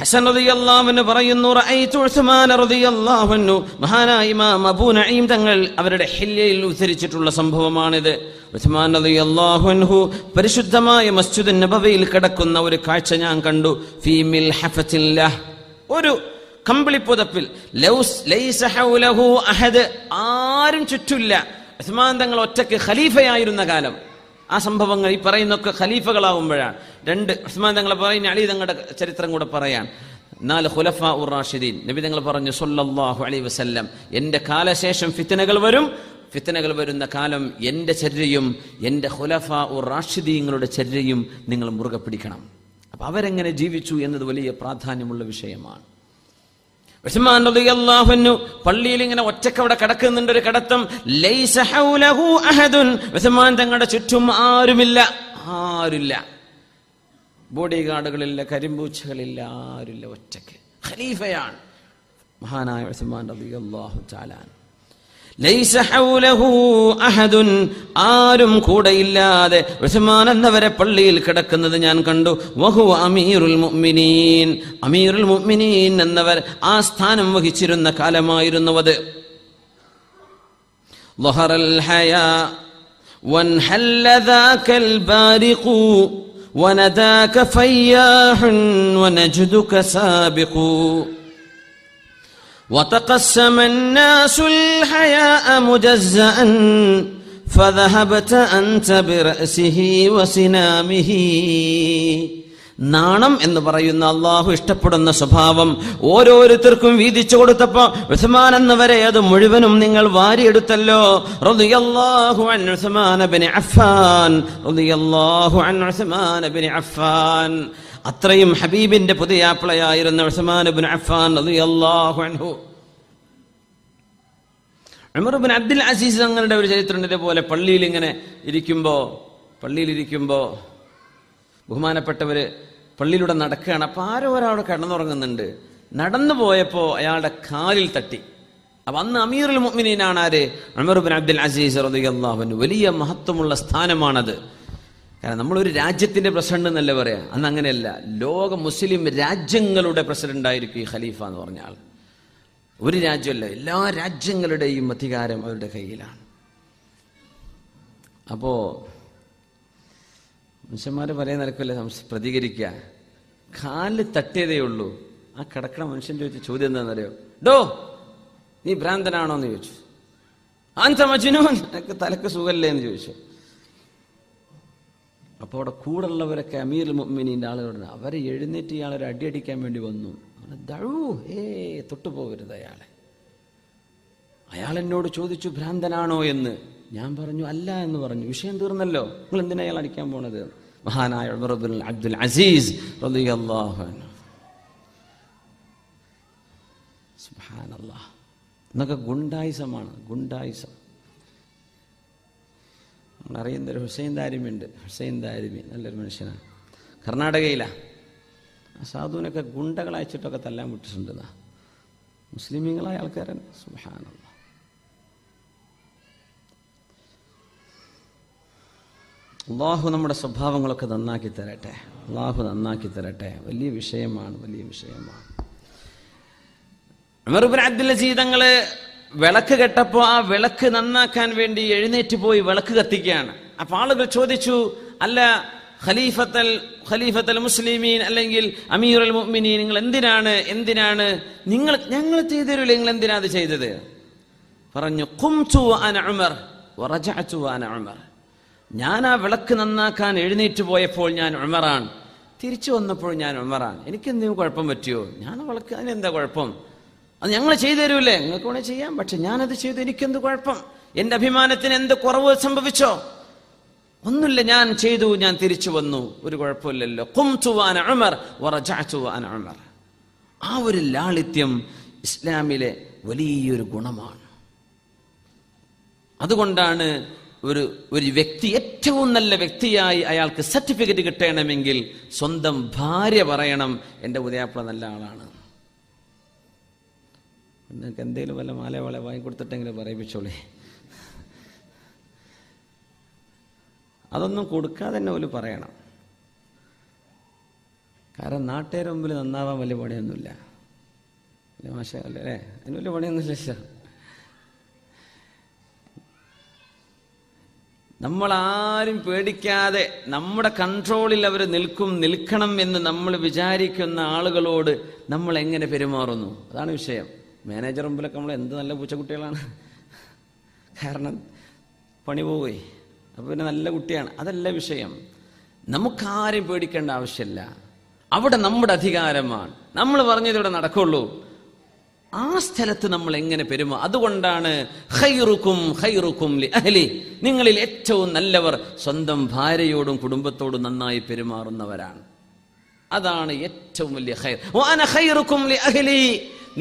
ഹസൻ റളിയല്ലാഹു അൻഹു പറയുന്നു, റഅയ്തു ഉസ്മാൻ റളിയല്ലാഹു അൻഹു, മഹാനായ ഇമാം അബൂ നഈം തങ്ങൾ അവരുടെ ഹില്യയിൽ ഉദ്ധരിച്ചിട്ടുള്ള സംഭവമാണിത്. ഉസ്മാൻ റളിയല്ലാഹു അൻഹു പരിശുദ്ധമായ മസ്ജിദുൻ നബവിയിൽ കിടക്കുന്ന ഒരു കാഴ്ച ഞാൻ കണ്ടു. ഫീ മിൽഹഫത്തില്ലാഹ്, ഒരു കമ്പിളിപ്പുതപ്പിൽ, ലൈസ ഹൗലഹു അഹദ്, ആരും ചുറ്റില്ല. ഉസ്മാൻ തങ്ങൾ ഒറ്റയ്ക്ക് ഖലീഫയായിരുന്ന കാലം. ആ സംഭവങ്ങൾ ഈ പറയുന്നൊക്കെ ഖലീഫകളാവുമ്പോഴാണ്. രണ്ട് ഉസ്മാൻ തങ്ങളെ പറയുന്ന അലി തങ്ങളുടെ ചരിത്രം കൂടെ പറയാൻ. 4 ഖുലഫാ ഉർ റാഷിദീൻ, നബി തങ്ങൾ പറഞ്ഞു സല്ലല്ലാഹു അലൈഹി വസല്ലം, എന്റെ കാലശേഷം ഫിത്നകൾ വരും, ഫിത്നകൾ വരുന്ന കാലം എന്റെ ചര്യയും എന്റെ ഖുലഫാ ഉർ റാഷിദീങ്ങളുടെ ചര്യയും നിങ്ങൾ മുറുകെ പിടിക്കണം. അപ്പൊ അവരെങ്ങനെ ജീവിച്ചു എന്നത് വലിയ പ്രാധാന്യമുള്ള വിഷയമാണ്. ഉസ്മാൻ റളിയല്ലാഹു അൻഹു പള്ളിയിൽ ഇങ്ങനെ ഒറ്റയ്ക്ക് അവിടെ കിടക്കുന്നുണ്ട്. ഒരു കിടത്തം, ലൈസ ഹൗലഹു അഹദുൻ, ഉസ്മാൻ തങ്ങളുടെ ചുറ്റും ആരുമില്ല, ബോഡി ഗാർഡുകളില്ല, കരിമ്പൂച്ചകളില്ല, ആരുമില്ല, ഒറ്റയ്ക്ക് ഖലീഫയാണ് മഹാനായ ഉസ്മാൻ റളിയല്ലാഹു തആല. ലൈസ ഹൗലഹു അഹദുൻ, ആരും കൂടെയില്ലാതെ ഉസ്മാൻ എന്നവരെ പള്ളിയിൽ കിടക്കുന്നത് ഞാൻ കണ്ടു. വഹുവ അമീറുൽ മുഅ്മിനീൻ, അമീറുൽ മുഅ്മിനീൻ എന്നവർ ആ സ്ഥാനം വഹിച്ചിരുന്ന കാലമായിരുന്നു അത്. ളഹറൽ ഹയാ വൻഹല്ല ദാകൽ ബാരിഖു വനദാക ഫയ്യാഹുൻ വനജ്ദുക സാബിഖു وتقسم الناس الحياء مجزأ فذهبت أنت برأسه وسنامه. നാണം എന്ന് പറയുന്ന അള്ളാഹു ഇഷ്ടപ്പെടുന്ന സ്വഭാവം ഓരോരുത്തർക്കും വീതിച്ചു കൊടുത്തപ്പോ ഉസ്മാൻ എന്നവരെ അത് മുഴുവനും നിങ്ങൾ വാരിയെടുത്തല്ലോ. റളിയല്ലാഹു അൻ ഉസ്മാൻ ഇബ്നു അഫ്ഫാൻ, റളിയല്ലാഹു അൻ ഉസ്മാൻ ഇബ്നു അഫ്ഫാൻ. അത്രയും ഹബീബിന്റെ പുതിയാപ്പിളയായിരുന്ന ഉസ്മാൻ ഇബ്നു അഫ്ഫാൻ റളിയല്ലാഹു അൻഹു. ഉമർ ഇബ്നു അബ്ദുൽ അസീസ് തങ്ങളുടെ ഒരു ചരിത്രം ഇതേപോലെ പള്ളിയിൽ ഇരിക്കുമ്പോ ബഹുമാനപ്പെട്ടവര് പള്ളിയിലൂടെ നടക്കുകയാണ്. അപ്പൊ ആരോ ഒരാളോട് കിടന്നുറങ്ങുന്നുണ്ട്. നടന്നു പോയപ്പോ അയാളുടെ കാലിൽ തട്ടി. അപ്പൊ അന്ന് അമീറുൽ മുഅ്മിനീനാണ് ആര്? ഉമർ ഇബ്നു അബ്ദുൽ അസീസ് റളിയല്ലാഹു അൻഹു. വലിയ മഹത്വമുള്ള സ്ഥാനമാണത്. കാരണം നമ്മളൊരു രാജ്യത്തിന്റെ പ്രസിഡന്റ് എന്നല്ലേ പറയാ, അന്ന് അങ്ങനെയല്ല. ലോക മുസ്ലിം രാജ്യങ്ങളുടെ പ്രസിഡന്റ് ആയിരിക്കും ഈ ഖലീഫ എന്ന് പറഞ്ഞ ആൾ. ഒരു രാജ്യമല്ല, എല്ലാ രാജ്യങ്ങളുടെയും അധികാരം അവരുടെ കയ്യിലാണ്. അപ്പോ മനുഷ്യന്മാര് പറയുന്ന നിലക്കല്ലേ പ്രതികരിക്കുക. കാലിൽ തട്ടിയതേ ഉള്ളൂ. ആ കിടക്കണ മനുഷ്യൻ ചോദിച്ച ചോദ്യം എന്താണെന്നറിയോ? ഡോ, നീ ഭ്രാന്തനാണോ എന്ന് ചോദിച്ചു. ആൻത മജ്നൂൻ, എനിക്ക് തലക്ക് സുഖല്ലേ എന്ന് ചോദിച്ചു. അപ്പോൾ അവിടെ കൂടുള്ളവരൊക്കെ അമീറുൽ മുഅ്മിനീന്റെ ആളുകളുണ്ട്. അവരെ എഴുന്നേറ്റ് ഇയാളൊരു അടിയടിക്കാൻ വേണ്ടി വന്നു. തൊട്ടുപോകരുത് അയാളെ. അയാൾ എന്നോട് ചോദിച്ചു ഭ്രാന്തനാണോ എന്ന്. ഞാൻ പറഞ്ഞു അല്ല എന്ന് പറഞ്ഞു. വിഷയം തീർന്നല്ലോ. നിങ്ങൾ എന്തിനാ അയാൾ അടിക്കാൻ പോണത്? മഹാനായ ഉമർ ഇബ്നു അബ്ദുൽ അസീസ് റളിയല്ലാഹു അൻഹു. സുബ്ഹാനല്ലാഹ്. എന്നൊക്കെ ഗുണ്ടായിസമാണ്, ഗുണ്ടായിസം. അറിയുന്നൊരു ഹുസൈൻ ദാരിമിയുണ്ട്. ഹുസൈൻ ദാരിമി നല്ലൊരു മനുഷ്യനാണ്. കർണാടകയിലാണ്. സാധുവിനൊക്കെ ഗുണ്ടകൾ അയച്ചിട്ടൊക്കെ തല്ലാൻ വിട്ടിട്ടുണ്ട്. മുസ്ലിമീങ്ങളായ ആൾക്കാരാണ്. സുബ്ഹാനല്ലാഹ്. അള്ളാഹു നമ്മുടെ സ്വഭാവങ്ങളൊക്കെ നന്നാക്കി തരട്ടെ. അള്ളാഹു നന്നാക്കി തരട്ടെ. വലിയ വിഷയമാണ്. ഉമർ ഇബ്നു അബ്ദുൽ അസീസ് തങ്ങള് വിളക്ക് കെട്ടപ്പോ ആ വിളക്ക് നന്നാക്കാൻ വേണ്ടി എഴുന്നേറ്റ് പോയി വിളക്ക് കത്തിക്കുകയാണ്. അപ്പൊ ആളുകൾ ചോദിച്ചു, അല്ല ഖലീഫത്തൽ മുസ്ലിമീൻ അല്ലെങ്കിൽ അമീറുൽ മുഅ്മിനീൻ, നിങ്ങൾ എന്തിനാണ് ഞങ്ങൾ ചെയ്തുതരില്ല, നിങ്ങൾ എന്തിനാ അത് ചെയ്തത്? പറഞ്ഞു, ഖുംതു അന ഉമർ വറജഅതു അന ഉമർ. ഞാൻ ആ വിളക്ക് നന്നാക്കാൻ എഴുന്നേറ്റ് പോയപ്പോൾ ഞാൻ ഉമറാണ്, തിരിച്ചു വന്നപ്പോൾ ഞാൻ ഉമറാണ്. എനിക്കെന്തെങ്കിലും കുഴപ്പം പറ്റിയോ? ഞാൻ വിളക്ക്, അതിനെന്താ കുഴപ്പം? അത് ഞങ്ങൾ ചെയ്തു തരൂലേ? നിങ്ങൾക്ക് വേണേൽ ചെയ്യാം, പക്ഷെ ഞാനത് ചെയ്തു, എനിക്കെന്ത് കുഴപ്പം? എന്റെ അഭിമാനത്തിന് എന്ത് കുറവ് സംഭവിച്ചോ? ഒന്നുമില്ല, ഞാൻ ചെയ്തു, ഞാൻ തിരിച്ചു വന്നു, ഒരു കുഴപ്പമില്ലല്ലോ. ഖുംതു അന ഉമർ വറജഅതു അന ഉമർ. ആ ഒരു ലാളിത്യം ഇസ്ലാമിലെ വലിയൊരു ഗുണമാണ്. അതുകൊണ്ടാണ് ഒരു വ്യക്തി ഏറ്റവും നല്ല വ്യക്തിയായി അയാൾക്ക് സർട്ടിഫിക്കറ്റ് കിട്ടണമെങ്കിൽ സ്വന്തം ഭാര്യ പറയണം, എൻ്റെ ഉദയാപ്പിള നല്ല ആളാണ്. നിങ്ങൾക്ക് എന്തെങ്കിലും വല്ല മാല വാങ്ങിക്കൊടുത്തിട്ടെങ്കിലും പറയിപ്പിച്ചോളേ. അതൊന്നും കൊടുക്കാതെ തന്നെ ഓല് പറയണം. കാരണം നാട്ടുകാരുടെ മുമ്പിൽ നന്നാവാൻ വലിയ പണിയൊന്നുമില്ല. അല്ലേ മാഷ അല്ലേ? അതിന് വലിയ പണിയൊന്നുമില്ല. നമ്മളാരും പേടിക്കാതെ നമ്മുടെ കൺട്രോളിൽ അവർ നിൽക്കണം എന്ന് നമ്മൾ വിചാരിക്കുന്ന ആളുകളോട് നമ്മൾ എങ്ങനെ പെരുമാറുന്നു, അതാണ് വിഷയം. മാനേജർ മുമ്പിലൊക്കെ നമ്മൾ എന്ത് നല്ല പൂച്ചക്കുട്ടികളാണ്, കാരണം പണി പോവേ, അപ്പോൾ പിന്നെ നല്ല കുട്ടിയാണ്. അതല്ല വിഷയം. നമുക്കാരും പേടിക്കേണ്ട ആവശ്യമില്ല. അവിടെ നമ്മുടെ അധികാരമാണ്. നമ്മൾ പറഞ്ഞതിവിടെ നടക്കുള്ളൂ. ആ സ്ഥലത്ത് നമ്മൾ എങ്ങനെ അതുകൊണ്ടാണ് ഖൈറുക്കും ഖൈറുക്കും ലി അഹ്ലി, നിങ്ങളിൽ ഏറ്റവും നല്ലവർ സ്വന്തം ഭാര്യയോടും കുടുംബത്തോടും നന്നായി പെരുമാറുന്നവരാണ്. അതാണ് ഏറ്റവും വലിയ ഖൈർ. വഅന ഖൈറുക്കും ലി അഹ്ലി,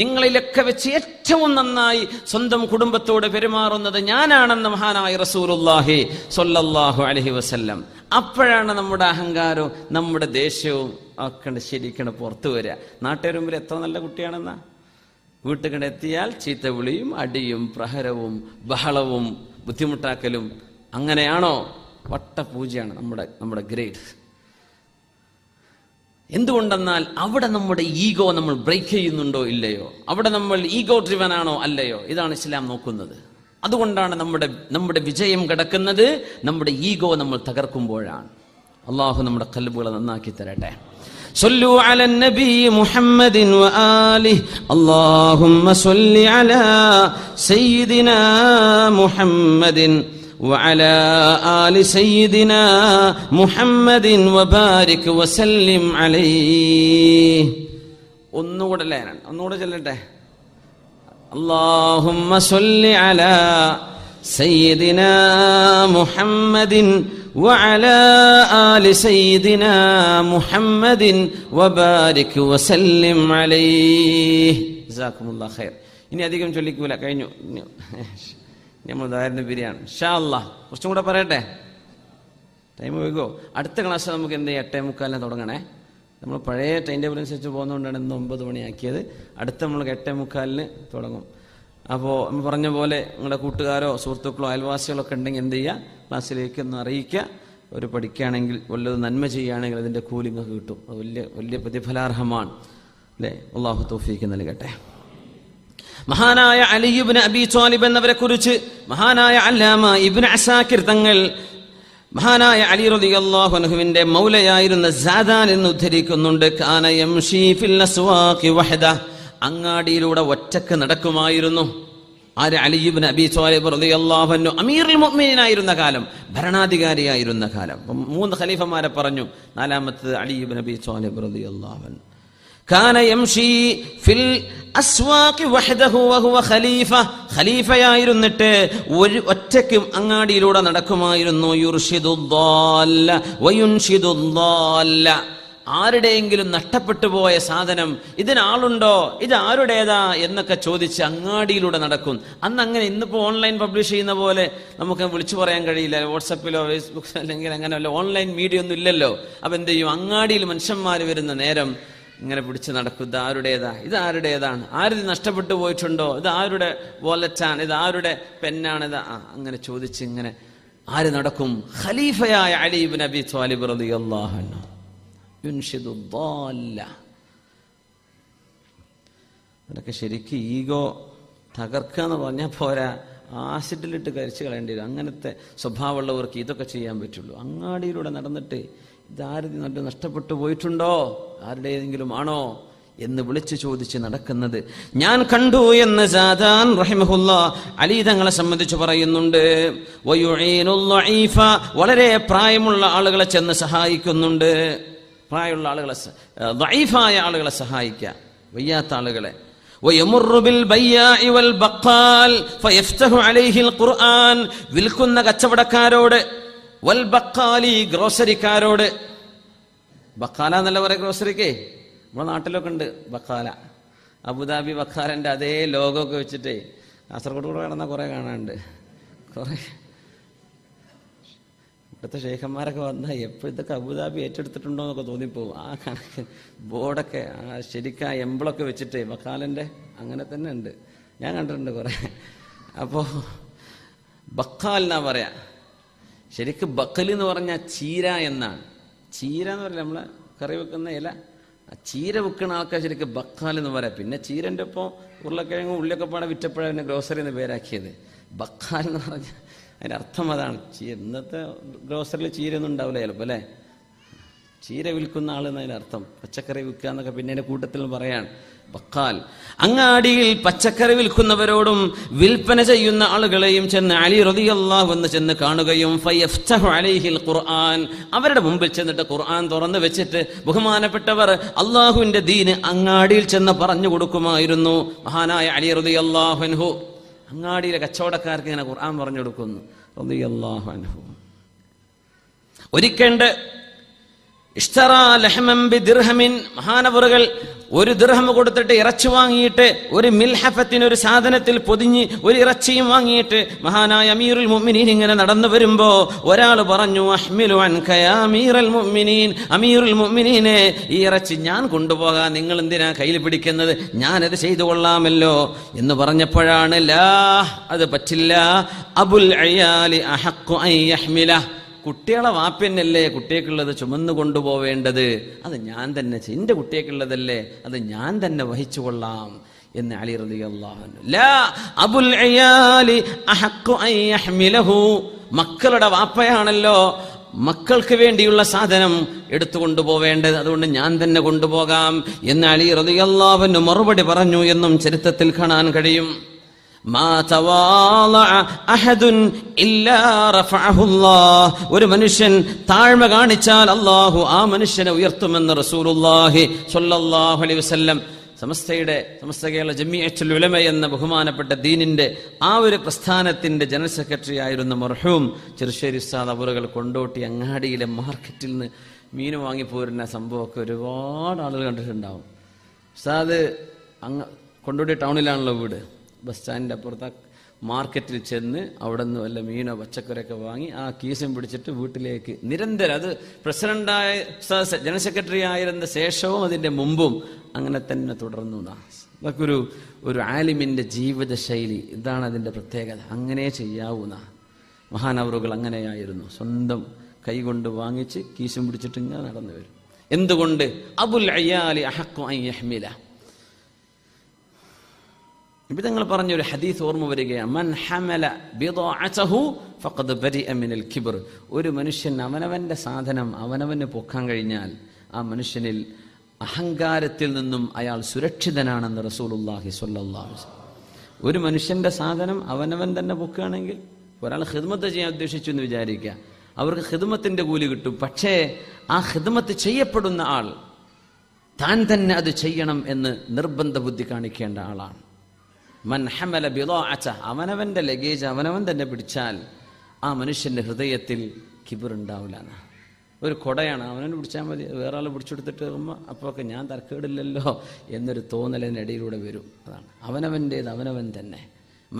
നിങ്ങളിലൊക്കെ വെച്ച് ഏറ്റവും നന്നായി സ്വന്തം കുടുംബത്തോട് പെരുമാറുന്നത് ഞാനാണെന്ന് മഹാനായ റസൂലുള്ളാഹി സ്വല്ലല്ലാഹു അലൈഹി വസല്ലം. അപ്പോഴാണ് നമ്മുടെ അഹങ്കാരവും നമ്മുടെ ദേഷ്യവും ഒക്കെ ശരിക്കണം പുറത്തു വരിക. നാട്ടുകാർ മുമ്പിൽ എത്ര നല്ല കുട്ടിയാണെന്നാ, വീട്ടുകಡೆ എത്തിയാൽ ചീത്ത വിളിയും അടിയും പ്രഹരവും ബഹളവും ബുദ്ധിമുട്ടാക്കലും. അങ്ങനെയാണോ? വട്ടപൂജയാണ് നമ്മുടെ ഗ്രേഡ്. എന്തുകൊണ്ടെന്നാൽ അവിടെ നമ്മുടെ ഈഗോ നമ്മൾ ബ്രേക്ക് ചെയ്യുന്നുണ്ടോ ഇല്ലയോ, അവിടെ നമ്മൾ ഈഗോ ഡ്രിവൻ ആണോ അല്ലയോ, ഇതാണ് ഇസ്ലാം നോക്കുന്നത്. അതുകൊണ്ടാണ് നമ്മുടെ വിജയം കിടക്കുന്നത് നമ്മുടെ ഈഗോ നമ്മൾ തകർക്കുമ്പോഴാണ്. അള്ളാഹു നമ്മുടെ ഖൽബുകളെ നന്നാക്കി തരട്ടെ. صلوا على النبي محمد وآله اللهم صل على سيدنا محمد وعلى آل سيدنا محمد وبارك وسلم عليه. ഒന്നുകൂടെ ചൊല്ലട്ടെ. اللهم صل على سيدنا محمد وعلى آل سيدنا محمد وبارك وسلم عليه. جزاكم الله خير. ഇനി അധികം ചൊല്ലിക്കൂല, കഴിഞ്ഞു. നമ്മൾ ദാരിദ്ര്യ ബിരിയാണ്. ഇൻഷാ അല്ലാഹ് കുറച്ചും കൂടെ പറയട്ടെ, ടൈം വൈകോ. അടുത്ത ക്ലാസ് നമുക്ക് എന്ത് 8:45 തുടങ്ങണേ. നമ്മൾ പഴയ ടൈം ടേബിൾ അനുസരിച്ച് പോകുന്നതുകൊണ്ടാണ് ഇന്ന് 9 മണിയാക്കിയത്. അടുത്ത നമ്മൾ 8:45 തുടങ്ങും. അപ്പോൾ നമ്മൾ പറഞ്ഞ പോലെ നിങ്ങളുടെ കൂട്ടുകാരോ സുഹൃത്തുക്കളോ അയൽവാസികളോ ഒക്കെ ഉണ്ടെങ്കിൽ എന്ത് ചെയ്യുക, ക്ലാസ്സിലേക്ക് ഒന്ന് അറിയിക്കുക. ഒരു പഠിക്കുകയാണെങ്കിൽ വല്ലത് നന്മ ചെയ്യുകയാണെങ്കിൽ അതിൻ്റെ കൂലി നിങ്ങൾക്ക് കിട്ടും. അത് വലിയ പ്രതിഫലാർഹമാണ് അല്ലേ. അല്ലാഹു തൗഫീഖ് നൽകട്ടെ. മഹാനായ അലി ഇബ്നു അബീ ത്വാലിബ് എന്നവരെ കുറിച്ച് മഹാനായ അല്ലാമ ഇബ്നു അസാകിർ തങ്ങൾ മഹാനായ അലി റളിയല്ലാഹു അൻഹുവിന്റെ മൗലയായിരുന്ന സാദാൻ എന്ന് ഉദ്ധരിക്കുന്നുണ്ട്. കാന യംശി ഫിൽ അസ്വാഖി വഹദ, അങ്ങാടിയിലൂടെ ഒറ്റക്ക് നടക്കുമായിരുന്നു. ആര്? അലി ഇബ്നു അബീ ത്വാലിബ് റളിയല്ലാഹു അൻഹു അമീറുൽ മുഅ്മിനീനായിരുന്ന കാലം, ഭരണാധികാരിയായിരുന്ന കാലം. 3 ഖലീഫമാരെ പറഞ്ഞു. 4ാമത്തേത് അലി ഇബ്നു അബീ ത്വാലിബ് റളിയല്ലാഹു അൻഹു. കാന യംശി ഫിൽ അസ്വാഖി വഹദഹു വഹുവ ഖലീഫ, ഖലീഫയായിരുന്നിട്ട് ഒറ്റയ്ക്ക് അങ്ങാടിയിലൂടെ നടക്കുമായിരുന്നു. യുർഷിദുദ്ദാല്ല വയുൻഷിദുദ്ദാല്ല, ആരുടെയെങ്കിലും നഷ്ടപ്പെട്ടു പോയ സാധനം ഇതിനാളുണ്ടോ, ഇത് ആരുടേതാ എന്നൊക്കെ ചോദിച്ച് അങ്ങാടിയിലൂടെ നടക്കും. അന്ന് അങ്ങനെ, ഇന്നിപ്പോൾ ഓൺലൈൻ പബ്ലിഷ് ചെയ്യുന്ന പോലെ നമുക്ക് വിളിച്ചു പറയാൻ കഴിയില്ല. വാട്സപ്പിലോ ഫേസ്ബുക്കിലോ അല്ലെങ്കിൽ അങ്ങനെ വല്ല ഓൺലൈൻ മീഡിയ ഒന്നും ഇല്ലല്ലോ. അപ്പം എന്ത് ചെയ്യും? അങ്ങാടിയിൽ മനുഷ്യന്മാർ വരുന്ന നേരം ഇങ്ങനെ പിടിച്ച് നടക്കും. ഇത് ആരുടേതാ, ഇത് ആരുടേതാണ്, ആരിത് നഷ്ടപ്പെട്ടു പോയിട്ടുണ്ടോ, ഇത് ആരുടെ വാലറ്റാണ്, ഇത് ആരുടെ പെന്നാണ്, ഇത് അങ്ങനെ ചോദിച്ച് ഇങ്ങനെ ആര് നടക്കും? ഖലീഫയായ അലി ഇബ്നു അബീ ത്വാലിബ് റളിയല്ലാഹു അൻഹു. അതൊക്കെ ശരിക്കും ഈഗോ തകർക്കുക എന്ന് പറഞ്ഞാൽ പോരാ, ആസിഡിലിട്ട് കരിച്ചു കളയേണ്ടി വരും. അങ്ങനത്തെ സ്വഭാവമുള്ളവർക്ക് ഇതൊക്കെ ചെയ്യാൻ പറ്റുള്ളൂ. അങ്ങാടിയിലൂടെ നടന്നിട്ട് ഇതാരും നഷ്ടപ്പെട്ടു പോയിട്ടുണ്ടോ, ആരുടേതെങ്കിലും ആണോ എന്ന് വിളിച്ചു ചോദിച്ച് നടക്കുന്നത് ഞാൻ കണ്ടു എന്ന് സാദാൻ റഹിമഹുല്ലാ അലി തങ്ങളെ സംബന്ധിച്ച് പറയുന്നുണ്ട്. വളരെ പ്രായമുള്ള ആളുകളെ ചെന്ന് സഹായിക്കുന്നുണ്ട്. പ്രായമുള്ള ആളുകളെ, ദഈഫായ ആളുകളെ സഹായിക്കുക, വയ്യാത്ത ആളുകളെ. വിൽക്കുന്ന കച്ചവടക്കാരോട്, വൽ ബഖാലി ഗ്രോസറിക്കാരോട്. ബഖാല എന്നല്ല പറയാം ഗ്രോസറിക്ക്, നമ്മുടെ നാട്ടിലൊക്കെ ഉണ്ട് ബഖാല. അബുദാബി ബഖാലൻ്റെ അതേ ലോഗോ ഒക്കെ വെച്ചിട്ട് കാസർഗോഡ് കൂടെ കിടന്നാൽ കുറേ കാണാനുണ്ട്. കുറേ ഇവിടുത്തെ ഷെയ്ഖന്മാരൊക്കെ വന്നാൽ എപ്പോഴത്തൊക്കെ അബുദാബി ഏറ്റെടുത്തിട്ടുണ്ടോ എന്നൊക്കെ തോന്നിപ്പോവും. ആ കണക്ക് ബോർഡൊക്കെ ശരിക്കും ആ എംബ്ലൊക്കെ വെച്ചിട്ട് ബഖാലൻ്റെ അങ്ങനെ തന്നെ ഉണ്ട്, ഞാൻ കണ്ടിട്ടുണ്ട് കുറേ. അപ്പോൾ ബഖാൽ എന്നാ പറയാ. ശരിക്കും ബക്കൽ എന്ന് പറഞ്ഞാൽ ചീര എന്നാണ്. ചീര എന്ന് പറഞ്ഞാൽ നമ്മളെ കറി വെക്കുന്ന ഇല, ചീര വിൽക്കുന്ന ആൾക്കാർ ശരിക്കും ബക്കാൽ എന്ന് പറയാം. പിന്നെ ചീരൻ്റെ ഒപ്പം ഉരുളക്കിഴങ്ങും ഉള്ളിയൊക്കെ പാടെ വിറ്റപ്പോഴാണ് ഗ്രോസറി എന്ന് പേരാക്കിയത്. ബക്കാൽ എന്ന് പറഞ്ഞാൽ അതിൻ്റെ അർത്ഥം അതാണ്. ഇന്നത്തെ ഗ്രോസറിയിൽ ചീരയൊന്നും ഉണ്ടാവില്ല ചിലപ്പോൾ അല്ലേ. ചീര വിൽക്കുന്ന ആളെന്നതിന് അർത്ഥം. പച്ചക്കറി വിൽക്കുക എന്നൊക്കെ പിന്നെ അതിൻ്റെ കൂട്ടത്തിൽ പറയാണ് ബക്കാൽ. അങ്ങാടിയിൽ പച്ചക്കറി വിൽക്കുന്നവരോടും വിൽപ്പന ചെയ്യുന്ന ആളുകളെയും ചെന്ന് അലി റളിയല്ലാഹു അൻഹു ചെന്ന് കാണുകയും ഫയഫ്തഹു അലൈഹിൽ ഖുർആൻ, അവരുടെ മുമ്പിൽ ചെന്നിട്ട് ഖുർആൻ തുറന്നു വെച്ചിട്ട് ബഹുമാനപ്പെട്ടവർ അള്ളാഹുവിന്റെ ദീന് അങ്ങാടിയിൽ ചെന്ന് പറഞ്ഞു കൊടുക്കുമായിരുന്നു. മഹാനായ അലി റളിയല്ലാഹു അൻഹു അങ്ങാടിയിലെ കച്ചവടക്കാർക്ക് ഇങ്ങനെ ഖുർആൻ പറഞ്ഞു കൊടുക്കുന്നു റളിയല്ലാഹു അൻഹു. ഒരിക്കണ്ട് ഇഷ്തറാ ലഹമൻ ബിദിർഹമിൻ, മഹാനവറുകൾ ഒരു ദിർഹം കൊടുത്തിട്ട് ഇറച്ചി വാങ്ങിയിട്ട് ഒരു മിൽഹഫത്തിന്, ഒരു സാധനത്തിൽ പൊതിഞ്ഞ് ഒരു ഇറച്ചിയും വാങ്ങിയിട്ട് മഹാനായ അമീറുൽ മുഅ്മിനീൻ ഇങ്ങനെ നടന്നു വരുമ്പോ ഒരാൾ പറഞ്ഞു, അഹ്മിലു അൻക യാ അമീറുൽ മുഅ്മിനീൻ, അമീറുൽ മുഅ്മിനീനെ ഈ ഇറച്ചി ഞാൻ കൊണ്ടുപോകാൻ നിങ്ങൾ എന്തിനാ കയ്യിൽ പിടിക്കുന്നത്, ഞാനത് ചെയ്തു കൊള്ളാമല്ലോ എന്ന് പറഞ്ഞപ്പോഴാണ് ലാ, അത് പറ്റില്ല, അബുൽ അയാലി അഹഖു അൻ യഹ്മില, കുട്ടികളെ വാപ്പന്നല്ലേ കുട്ടിയേക്കുള്ളത് ചുമന്നു കൊണ്ടുപോവേണ്ടത്, അത് ഞാൻ തന്നെ, എൻ്റെ കുട്ടിയേക്കുള്ളതല്ലേ അത് ഞാൻ തന്നെ വഹിച്ചു കൊള്ളാം എന്ന് അലി റളിയല്ലാഹു അൻഹു. ലാ അബുൽ അയാലി അഹഖു അൻ യഹ്മിലഹു, മക്കളുടെ വാപ്പയാണല്ലോ മക്കൾക്ക് വേണ്ടിയുള്ള സാധനം എടുത്തുകൊണ്ടുപോവേണ്ടത്, അതുകൊണ്ട് ഞാൻ തന്നെ കൊണ്ടുപോകാം എന്ന് അലി റളിയല്ലാഹു അൻഹു മറുപടി പറഞ്ഞു എന്നും ചരിത്രത്തിൽ കാണാൻ കഴിയും. ഒരു മനുഷ്യൻ താഴ്മ കാണിച്ചാൽ അല്ലാഹു ആ മനുഷ്യനെ ഉയർത്തുമെന്ന് റസൂലുള്ളാഹി സ്വല്ലല്ലാഹു അലൈഹി വസല്ലം. സമസ്ത കേരള ജമിഅത്തുൽ ഉലമ എന്ന ബഹുമാനപ്പെട്ട ദീനിന്റെ ആ ഒരു പ്രസ്ഥാനത്തിന്റെ ജനറൽ സെക്രട്ടറി ആയിരുന്ന മർഹൂം ചെറുശ്ശേരി ഉസ്താദ് അവറുകൾ കൊണ്ടോട്ടി അങ്ങാടിയിലെ മാർക്കറ്റിൽ നിന്ന് മീൻ വാങ്ങിപ്പോരുന്ന സംഭവമൊക്കെ ഒരുപാട് ആളുകൾ കണ്ടിട്ടുണ്ടാവും. ഉസ്താദ് കൊണ്ടോട്ടി ടൗണിലാണല്ലോ വീട്. ബസ് സ്റ്റാൻഡിൻ്റെ അപ്പുറത്ത് മാർക്കറ്റിൽ ചെന്ന് അവിടെ നിന്ന് വല്ല മീനോ പച്ചക്കറിയൊക്കെ വാങ്ങി ആ കീസും പിടിച്ചിട്ട് വീട്ടിലേക്ക് നിരന്തരം, അത് പ്രസിഡന്റായ ജനറൽ സെക്രട്ടറി ആയിരുന്ന ശേഷവും അതിൻ്റെ മുമ്പും അങ്ങനെ തന്നെ തുടർന്നു. അതൊക്കെ ഒരു ആലിമിൻ്റെ ജീവിത ശൈലി, ഇതാണ് അതിൻ്റെ പ്രത്യേകത. അങ്ങനെ ചെയ്യാവുന്ന മഹാനവറുകൾ അങ്ങനെയായിരുന്നു. സ്വന്തം കൈകൊണ്ട് വാങ്ങിച്ച് കീസും പിടിച്ചിട്ട് ഇങ്ങനെ നടന്നു വരും. എന്തുകൊണ്ട്? അബുൽ അയാലി അഹഖു അൻ യഹ്മില. ഇപ്പം നിങ്ങൾ പറഞ്ഞൊരു ഹദീസ് ഓർമ്മ വരികയാണ്, മൻ ഹമല ബിദാഅതഹു ഫഖദ് ബരിഅ മിനൽ കിബ്ർ. ഒരു മനുഷ്യൻ അവനവൻ്റെ സാധനം അവനവന് പൊക്കാൻ കഴിഞ്ഞാൽ ആ മനുഷ്യനിൽ അഹങ്കാരത്തിൽ നിന്നും അയാൾ സുരക്ഷിതനാണെന്ന് റസൂലുള്ളാഹി സ്വല്ലല്ലാഹു അലൈഹി വസല്ലം. ഒരു മനുഷ്യൻ്റെ സാധനം അവനവൻ തന്നെ പൊക്കുകയാണെങ്കിൽ, ഒരാൾ ഖിദ്മത്ത് ചെയ്യാൻ ഉദ്ദേശിച്ചു എന്ന് വിചാരിക്കുക, അവർക്ക് ഖിദ്മത്തിൻ്റെ കൂലി കിട്ടും. പക്ഷേ ആ ഖിദ്മത്ത് ചെയ്യപ്പെടുന്ന ആൾ താൻ തന്നെ അത് ചെയ്യണം എന്ന് നിർബന്ധ ബുദ്ധി കാണിക്കേണ്ട ആളാണ്. മൻ ഹമല ബിദാഅത, അവനവൻ്റെ ലഗേജ് അവനവൻ തന്നെ പിടിച്ചാൽ ആ മനുഷ്യൻ്റെ ഹൃദയത്തിൽ കിബിർ ഉണ്ടാവില്ല. ഒരു കൊടയാണ്, അവനവൻ പിടിച്ചാൽ മതി, വേറെ ആൾ പിടിച്ചെടുത്തിട്ട് വരുമ്പോൾ അപ്പോഴൊക്കെ ഞാൻ തർക്കേടില്ലല്ലോ എന്നൊരു തോന്നലിനിടയിലൂടെ വരും. അതാണ് അവനവൻ്റേത് അവനവൻ തന്നെ.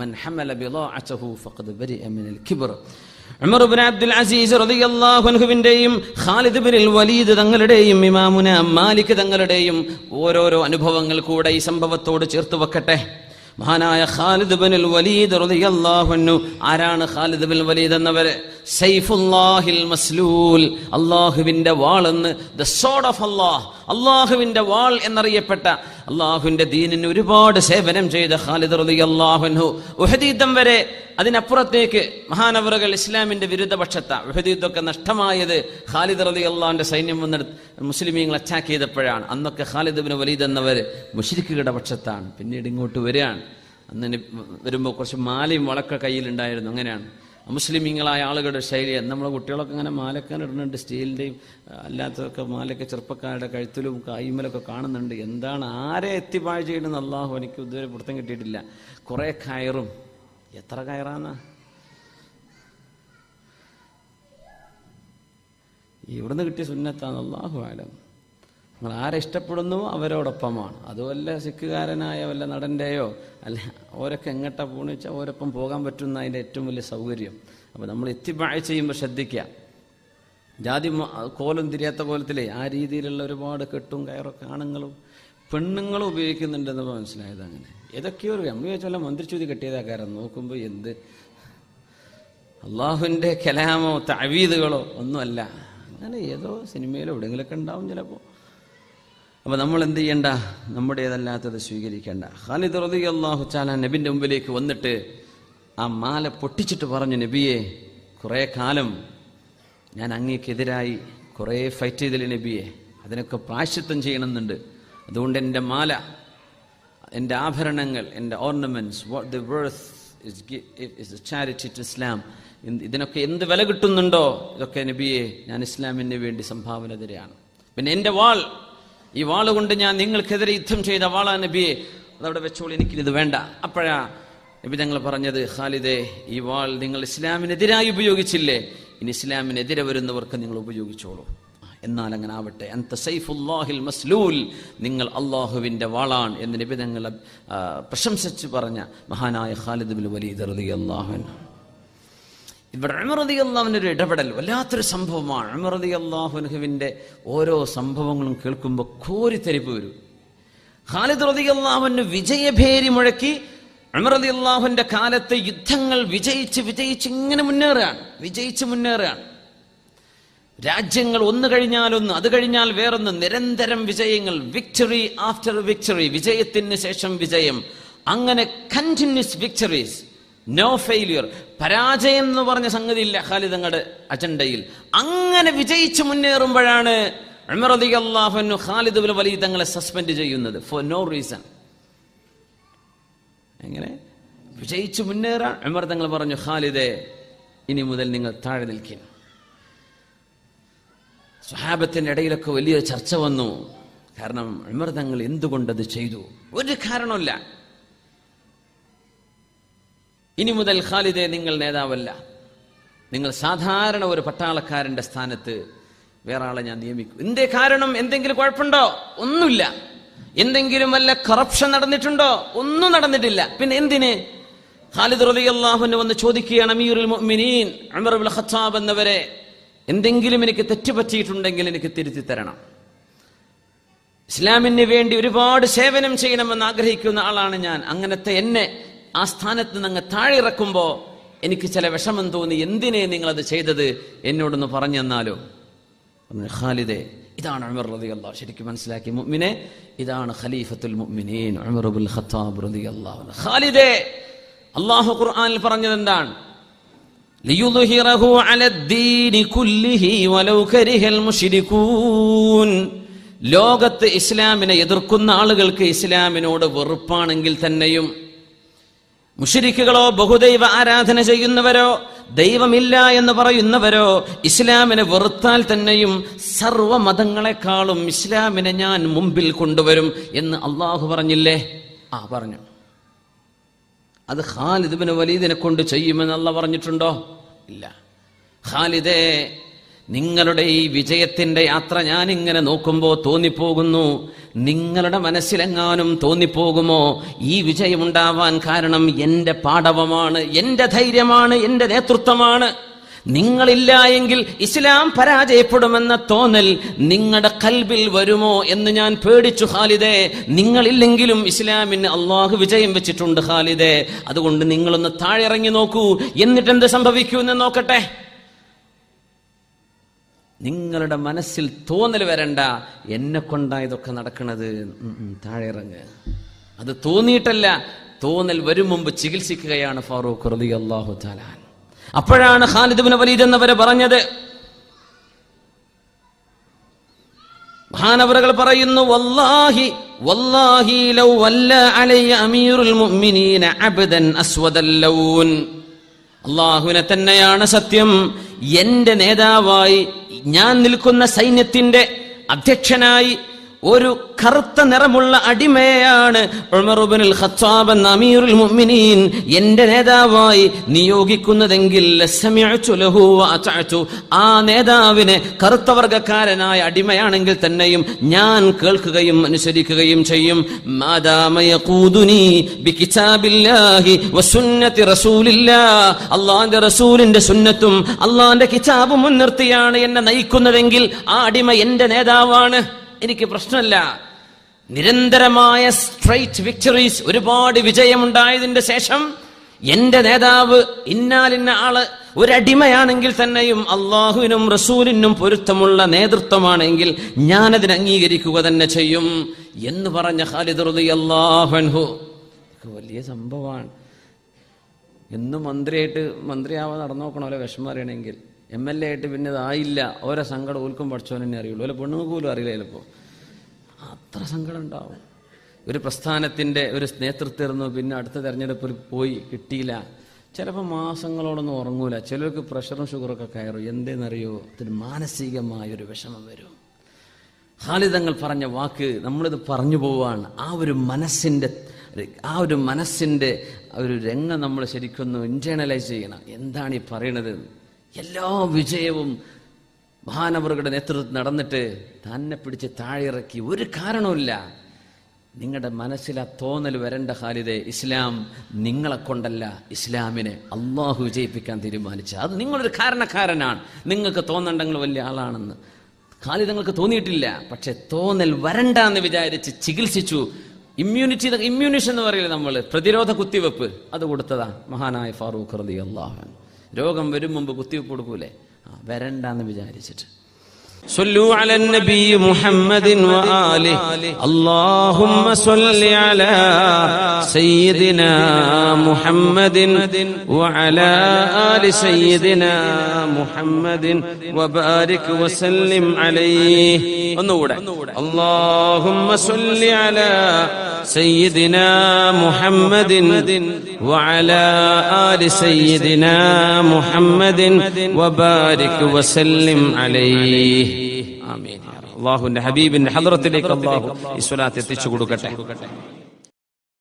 മൻ ഹമല ബിദാഅതഹു ഫഖദ് ബരിഅ മിനൽ കിബ്ർ. ഉമർ ഇബ്നു അബ്ദുൽ അസീസ് റളിയല്ലാഹു അൻഹുവിന്റെയും ഖാലിദ് ഇബ്നുൽ വലീദ് തങ്ങളുടെയും ഇമാമുന മാലിക് തങ്ങളുടെയും ഓരോരോ അനുഭവങ്ങൾ കൂടെ ഈ സംഭവത്തോട് ചേർത്ത് വെക്കട്ടെ. മഹാനായ ഖാലിദ് ഇബ്നുൽ വലീദ് റളിയല്ലാഹു അൻഹു, ആരാണ് ഖാലിദ് ഇബ്നുൽ വലീദ് എന്നവര്? സൈഫുല്ലാഹിൽ മസ്ലൂൽ, അല്ലാഹുവിന്റെ വാൾ എന്ന്, ദ സോർഡ് ഓഫ് അല്ലാഹ്, അല്ലാഹുവിന്റെ വാൾ എന്നറിയപ്പെട്ട, അല്ലാഹുവിന്റെ ദീനിന് ഒരുപാട് സേവനം ചെയ്ത ഖാലിദ് റളിയല്ലാഹു അൻഹു. ഉഹദ് യുദ്ധം വരെ, അതിനപ്പുറത്തേക്ക് മഹാനവറുകൾ ഇസ്ലാമിന്റെ വിരുദ്ധപക്ഷത്ത. ഉഹദ് യുദ്ധമൊക്കെ നഷ്ടമായത് ഖാലിദ് റളിയല്ലാഹുവിന്റെ സൈന്യം വന്നെടുത്ത് മുസ്ലിമീങ്ങൾ അറ്റാക്ക് ചെയ്തപ്പോഴാണ്. അന്നൊക്കെ ഖാലിദ് ഇബ്നു വലീദ് എന്നവർ മുശ്രിക്കുകളുടെ പക്ഷത്താണ്. പിന്നീട് ഇങ്ങോട്ട് വരികയാണ്. അന്ന് വരുമ്പോൾ കുറച്ച് മാലയും വളക്ക കയ്യിലുണ്ടായിരുന്നു. അങ്ങനെയാണ് മുസ്ലിമീങ്ങളായ ആളുകളുടെ ശൈലി. നമ്മളെ കുട്ടികളൊക്കെ അങ്ങനെ മാലക്കാൻ ഇടുന്നുണ്ട്, സ്റ്റീലിൻ്റെയും അല്ലാത്തതൊക്കെ മാലയൊക്കെ ചെറുപ്പക്കാരുടെ കഴുത്തിലും കൈമലൊക്കെ കാണുന്നുണ്ട്. എന്താണ്, ആരെ എത്തിപ്പാഴ ചെയ്യണമെന്ന് അള്ളാഹു എനിക്ക് ഇതുവരെ പിടുത്തം കിട്ടിയിട്ടില്ല. കുറേ കയറും, എത്ര കയറാന്നാ ഇവിടുന്ന് കിട്ടിയ സുന്നത്താണ്, അല്ലാഹു ആലം. നിങ്ങൾ ആരെ ഇഷ്ടപ്പെടുന്നുവോ അവരോടൊപ്പമാണ്. അതുമല്ല സിഖുകാരനായ വല്ല നടൻ്റെയോ അല്ല, ഓരൊക്കെ എങ്ങോട്ടാ പോകണമെന്ന് വെച്ചാൽ ഓരൊപ്പം പോകാൻ പറ്റുന്ന അതിൻ്റെ ഏറ്റവും വലിയ സൗകര്യം. അപ്പോൾ നമ്മൾ എത്തിപ്പാഴ ചെയ്യുമ്പോൾ ശ്രദ്ധിക്കുക. ജാതി കോലും തിരിയാത്ത കോലത്തിലേ ആ രീതിയിലുള്ള ഒരുപാട് കെട്ടും കയറൊക്കെ ആണുങ്ങളും പെണ്ണുങ്ങളും ഉപയോഗിക്കുന്നുണ്ടെന്ന് മനസ്സിലായത്. അങ്ങനെ ഏതൊക്കെയോ നമ്മൾ ചോദിച്ചാൽ മന്ത്രിച്ചൂതി കെട്ടിയതാക്കാരം നോക്കുമ്പോൾ എന്ത് അള്ളാഹുവിൻ്റെ കലാമോ തഅവീദുകളോ ഒന്നുമല്ല. അങ്ങനെ ഏതോ സിനിമയിലോ എവിടെയെങ്കിലുമൊക്കെ ഉണ്ടാവും ചിലപ്പോൾ. അപ്പോൾ നമ്മൾ എന്ത് ചെയ്യണ്ട? നമ്മുടേതല്ലാത്തത് സ്വീകരിക്കേണ്ട. ഖാലിദ് റളിയല്ലാഹു തആല നബിൻ്റെ മുമ്പിലേക്ക് വന്നിട്ട് ആ മാല പൊട്ടിച്ചിട്ട് പറഞ്ഞു, നബിയെ, കുറേ കാലം ഞാൻ അങ്ങേക്കെതിരായി കുറേ ഫൈറ്റ് ചെയ്തില്ല നബിയെ, അതിനൊക്കെ പ്രായശ്ചിത്തം ചെയ്യണമെന്നുണ്ട്. അതുകൊണ്ട് എൻ്റെ മാല, എൻ്റെ ആഭരണങ്ങൾ, എൻ്റെ ornaments, what the worth is charity to Islam, ഇതിനൊക്കെ എന്ത് വില കിട്ടുന്നുണ്ടോ ഇതൊക്കെ നബിയെ ഞാൻ ഇസ്ലാമിന് വേണ്ടി സംഭാവന തരികയാണ്. പിന്നെ എൻ്റെ വാൾ, ഈ വാള് കൊണ്ട് ഞാൻ നിങ്ങൾക്കെതിരെ യുദ്ധം ചെയ്ത വാളാ നബിയെ, അതവിടെ വെച്ചോളൂ, എനിക്കിത് വേണ്ട. അപ്പോഴാ നബി തങ്ങൾ പറഞ്ഞത്, ഖാലിദേ, ഈ വാൾ നിങ്ങൾ ഇസ്ലാമിനെതിരായി ഉപയോഗിച്ചില്ലേ, ഇനി ഇസ്ലാമിനെതിരെ വരുന്നവർക്ക് നിങ്ങൾ ഉപയോഗിച്ചോളൂ. എന്നാൽ അങ്ങനെ ആവട്ടെ. അൻത സൈഫുല്ലാഹിൽ മസ്ലൂൽ, നിങ്ങൾ അള്ളാഹുവിൻ്റെ വാളാണ് എന്ന് നബി തങ്ങൾ പ്രശംസിച്ച് പറഞ്ഞ മഹാനായ ഖാലിദ് ബിൻ വലീദ് റളിയല്ലാഹു അൻഹു. ഇവിടെ ഉമർ റളിയല്ലാഹു അൻഹു ഒരു ഇടപെടൽ വല്ലാത്തൊരു സംഭവമാണ്. ഉമർ റളിയല്ലാഹു അൻഹുവിൻ്റെ ഓരോ സംഭവങ്ങളും കേൾക്കുമ്പോൾ കോരിത്തരിപ്പ് വരും. ഖാലിദ് റളിയല്ലാഹു അൻഹു വിജയഭേരി മുഴക്കി ഉമർ റളിയല്ലാഹുവിൻ്റെ കാലത്ത് യുദ്ധങ്ങൾ വിജയിച്ച് ഇങ്ങനെ മുന്നേറുകയാണ്. രാജ്യങ്ങൾ ഒന്ന് കഴിഞ്ഞാൽ ഒന്ന്, അത് കഴിഞ്ഞാൽ വേറൊന്ന്, നിരന്തരം വിജയങ്ങൾ, വിക്ടറി ആഫ്റ്റർ വിക്ടറി, വിജയത്തിന് ശേഷം വിജയം, അങ്ങനെ കണ്ടിന്യൂസ് വിക്ടറീസ്, നോ ഫെയിലിയർ. പരാജയം എന്ന് പറഞ്ഞ സംഗതി ഇല്ല ഖാലിദ് തങ്ങളുടെ അജണ്ടയിൽ. അങ്ങനെ വിജയിച്ച് മുന്നേറുമ്പോഴാണ് ഉമർ റളിയല്ലാഹു അൻഹു ഖാലിദ് ബിൻ വലീദ് തങ്ങളെ സസ്പെൻഡ് ചെയ്യുന്നത് ഫോർ നോ റീസൺ. എങ്ങനെ വിജയിച്ച് മുന്നേറാൻ ഉമർ തങ്ങൾ പറഞ്ഞു, ഖാലിദേ, ഇനി മുതൽ നിങ്ങൾ താഴെ നിൽക്കും. സ്വഹാബത്തിന്റെ ഇടയിലൊക്കെ വലിയ ചർച്ച വന്നു. കാരണം ഉമർ തങ്ങൾ എന്തുകൊണ്ടത് ചെയ്തു? ഒരു കാരണമില്ല. ഇനി മുതൽ ഖാലിദേ, നിങ്ങൾ നേതാവല്ല, നിങ്ങൾ സാധാരണ ഒരു പട്ടാളക്കാരന്റെ സ്ഥാനത്ത് വേറെ ആളെ ഞാൻ നിയമിക്കും. എന്തേ കാരണം? എന്തെങ്കിലും കുഴപ്പമുണ്ടോ? ഒന്നുമില്ല. എന്തെങ്കിലും വല്ല കറപ്ഷൻ നടന്നിട്ടുണ്ടോ? ഒന്നും നടന്നിട്ടില്ല. പിന്നെ എന്തിന്? ഖാലിദ് റളിയല്ലാഹു അൻഹു വന്ന് ചോദിക്കുകയാണ്, അമീറുൽ മുഅ്മിനീൻ ഉമർ ഇബ്നുൽ ഖത്താബ് എന്നവരെ, എന്തെങ്കിലും എനിക്ക് തെറ്റുപറ്റിയിട്ടുണ്ടെങ്കിൽ എനിക്ക് തിരുത്തി തരണം. ഇസ്ലാമിന് വേണ്ടി ഒരുപാട് സേവനം ചെയ്യണമെന്ന് ആഗ്രഹിക്കുന്ന ആളാണ് ഞാൻ. അങ്ങനത്തെ എന്നെ ആ സ്ഥാനത്ത് നിന്ന് അങ്ങ് താഴെ ഇറക്കുമ്പോൾ എനിക്ക് ചില വിഷമം തോന്നി. എന്തിനേ നിങ്ങളത് ചെയ്തത്? എന്നോടൊന്ന് പറഞ്ഞു തന്നാലോ? ഖാലിദേ, ഇതാണ് ഉമർ റളിയല്ലാഹു ശരിക്കും മനസ്സിലാക്കി മുഅ്മിനെ, ഇതാണ് ഖലീഫത്തുൽ മുഅ്മിനീൻ ഉമർ ഇബ്നുൽ ഖത്താബ് റളിയല്ലാഹു അൻഹു. ഖാലിദേ, അല്ലാഹു ഖുർആനിൽ പറഞ്ഞത് എന്താണ്? ലിയുദ്ഹിറഹു അലദ്ദീനി കുല്ലിഹി വലൗ കരിഹൽ മുശ്രികൂൻ. ലോകത്ത് ഇസ്ലാമിനെ എതിർക്കുന്ന ആളുകൾക്ക് ഇസ്ലാമിനോട് വെറുപ്പാണെങ്കിൽ തന്നെയും, മുശ്രിക്കുകളോ ബഹുദൈവ ആരാധന ചെയ്യുന്നവരോ ദൈവമില്ല എന്ന് പറയുന്നവരോ ഇസ്ലാമിനെ വെറുത്താൽ തന്നെയും സർവ്വ മതങ്ങളെക്കാളും ഇസ്ലാമിനെ ഞാൻ മുമ്പിൽ കൊണ്ടുവരും എന്ന് അള്ളാഹു പറഞ്ഞില്ലേ? പറഞ്ഞു. അത് ഖാലിദ് ബിൻ വലീദിനെ കൊണ്ട് ചെയ്യുമെന്ന് അല്ലാഹു പറഞ്ഞിട്ടുണ്ടോ? ഇല്ല. ഖാലിദേ, നിങ്ങളുടെ ഈ വിജയത്തിന്റെ യാത്ര ഞാൻ ഇങ്ങനെ നോക്കുമ്പോൾ തോന്നിപ്പോകുന്നു, നിങ്ങളുടെ മനസ്സിലെങ്ങാനും തോന്നിപ്പോകുമോ ഈ വിജയമുണ്ടാവാൻ കാരണം എന്റെ പാടവമാണ്, എന്റെ ധൈര്യമാണ്, എന്റെ നേതൃത്വമാണ്. നിങ്ങളില്ല എങ്കിൽ ഇസ്ലാം പരാജയപ്പെടുമെന്ന തോന്നൽ നിങ്ങളുടെ കൽബിൽ വരുമോ എന്ന് ഞാൻ പേടിച്ചു ഖാലിദേ. നിങ്ങളില്ലെങ്കിലും ഇസ്ലാമിന് അള്ളാഹു വിജയം വെച്ചിട്ടുണ്ട് ഖാലിദേ. അതുകൊണ്ട് നിങ്ങളൊന്ന് താഴെ ഇറങ്ങി നോക്കൂ, എന്നിട്ട് എന്ത് സംഭവിക്കുമെന്ന് നോക്കട്ടെ. നിങ്ങളുടെ മനസ്സിൽ തോന്നൽ വരണ്ട, എന്നെ കൊണ്ടാ ഇതൊക്കെ നടക്കണത്, താഴെ ഇറങ്ങ്. അത് തോന്നിയിട്ടല്ല, തോന്നൽ വരും മുമ്പ് ചികിത്സിക്കുകയാണ് ഫാറൂഖ് റളിയല്ലാഹു തആല. അപ്പോഴാണ് ഖാലിദ് ഇബ്നു വലീദ് എന്നവരെ പറഞ്ഞത്. മഹാനവറുകൾ പറയുന്നു, വല്ലാഹി വല്ലാഹി ലൗ വല്ല അലയ്യ അമീറുൽ മുഅ്മിനീന അബ്ദൻ അസ്വദൽ ലൗൻ. അല്ലാഹുവിനെ തന്നെയാണ് സത്യം, എന്റെ നേതാവായി ഞാൻ നിൽക്കുന്ന സൈന്യത്തിന്റെ അധ്യക്ഷനായി ഒരു കറുത്ത നിറമുള്ള അടിമയാണ് ഉമർ ഇബ്നുൽ ഖത്താബ് എന്ന അമീറുൽ മുഅ്മിനീൻ എന്റെ നേതാവായി നിയോഗിക്കുന്നതെങ്കിൽ സമിഅ്തു ലഹു വഅതഅതു. ആ നേതാവിനെ കറുത്ത വർഗ്ഗക്കാരനായ അടിമയാണെങ്കിൽ തന്നെയും ഞാൻ കേൾക്കുകയും അനുസരിക്കുകയും ചെയ്യും. മാദാമ യഖൂദുനി ബികിതാബില്ലാഹി വസുന്നതി റസൂലില്ലാഹ്. അല്ലാഹുവിന്റെ റസൂലിന്റെ സുന്നത്തും അല്ലാഹുവിന്റെ കിതാബും മുൻനിർത്തിയാണ് എന്നെ നയിക്കുന്നതെങ്കിൽ ആ അടിമ എന്റെ നേതാവാണ്. എനിക്ക് പ്രശ്നമില്ല. നിരന്തരമായ സ്ട്രൈറ്റ് വിക്ടറീസ്, ഒരുപാട് വിജയമുണ്ടായതിന്റെ ശേഷം എന്റെ നേതാവ് ഇന്നാലിന്ന ആള് ഒരടിമയാണെങ്കിൽ തന്നെയും അള്ളാഹുവിനും റസൂലിനും പൊരുത്തമുള്ള നേതൃത്വമാണെങ്കിൽ ഞാനതിന് അംഗീകരിക്കുക തന്നെ ചെയ്യും എന്ന് പറഞ്ഞ ഖാലിദ് റളിയല്ലാഹു അൻഹു. വലിയ സംഭവമാണ്. എന്നും മന്ത്രിയാവാൻ നടന്നു നോക്കണമല്ലോ വിഷമം അറിയണമെങ്കിൽ. MLA ആയിട്ട് പിന്നെ ഇതായില്ല, ഓരോ സങ്കടം ഓൽക്കും പഠിച്ചോനെന്നെ അറിയുള്ളൂ, അല്ല പെണ്ണുങ്ങൾക്ക് പോലും അറിയില്ല. ചിലപ്പോൾ അത്ര സങ്കടം ഉണ്ടാവും. ഒരു പ്രസ്ഥാനത്തിൻ്റെ ഒരു നേതൃത്വമായിരുന്നു, പിന്നെ അടുത്ത തെരഞ്ഞെടുപ്പിൽ പോയി കിട്ടിയില്ല, ചിലപ്പോൾ മാസങ്ങളോടൊന്നും ഉറങ്ങൂല, ചിലർക്ക് പ്രഷറും ഷുഗറൊക്കെ കയറും. എന്തെന്നറിയോ, അതിന് മാനസികമായൊരു വിഷമം വരും. ഖാലിദ് തങ്ങൾ പറഞ്ഞ വാക്ക് നമ്മളിത് പറഞ്ഞു പോവാണ്. ആ ഒരു മനസ്സിൻ്റെ ഒരു രംഗം നമ്മൾ ശരിക്കൊന്ന് ഇന്റേണലൈസ് ചെയ്യണം. എന്താണ് ഈ പറയണത്? എല്ലാ വിജയവും മഹാനവറുകളുടെ നേതൃത്വത്തിൽ നടന്നിട്ട് തന്നെ പിടിച്ച് താഴെയിറക്കി ഒരു കാരണവുമില്ല. നിങ്ങളുടെ മനസ്സിൽ ആ തോന്നൽ വരേണ്ട ഖാലിദേ, ഇസ്ലാം നിങ്ങളെ കൊണ്ടല്ല, ഇസ്ലാമിനെ അള്ളാഹു വിജയിപ്പിക്കാൻ തീരുമാനിച്ച അത് നിങ്ങളൊരു കാരണക്കാരനാണ്. നിങ്ങൾക്ക് തോന്നണ്ടെങ്കിൽ വലിയ ആളാണെന്ന് ഖാലിദ് തങ്ങൾക്ക് തോന്നിയിട്ടില്ല. പക്ഷെ തോന്നൽ വരണ്ട എന്ന് വിചാരിച്ച് ചികിത്സിച്ചു. ഇമ്മ്യൂണിഷൻ എന്ന് പറയില്ല നമ്മൾ, പ്രതിരോധ കുത്തിവെപ്പ്, അത് കൊടുത്തതാ മഹാനായ ഫാറൂഖ് റളിയല്ലാഹു അൻഹു. രോഗം വരും മുമ്പ് കുത്തിവെപ്പ് കൊടുക്കൂലേ, വരണ്ടെന്ന് വിചാരിച്ചിട്ട്. صلوا على النبي محمد وآله اللهم صل على سيدنا محمد وعلى آل سيدنا محمد وبارك وسلم عليه. اللهم صل على سيدنا محمد وعلى آل سيدنا محمد وبارك وسلم عليه. ആമീൻ. അല്ലാഹുവിന്റെ ഹബീബിന്റെ ഹദ്റത്തിലേക്ക് അല്ലാഹു ഈ സ്വലാത്ത് എത്തിച്ചു കൊടുക്കട്ടെ.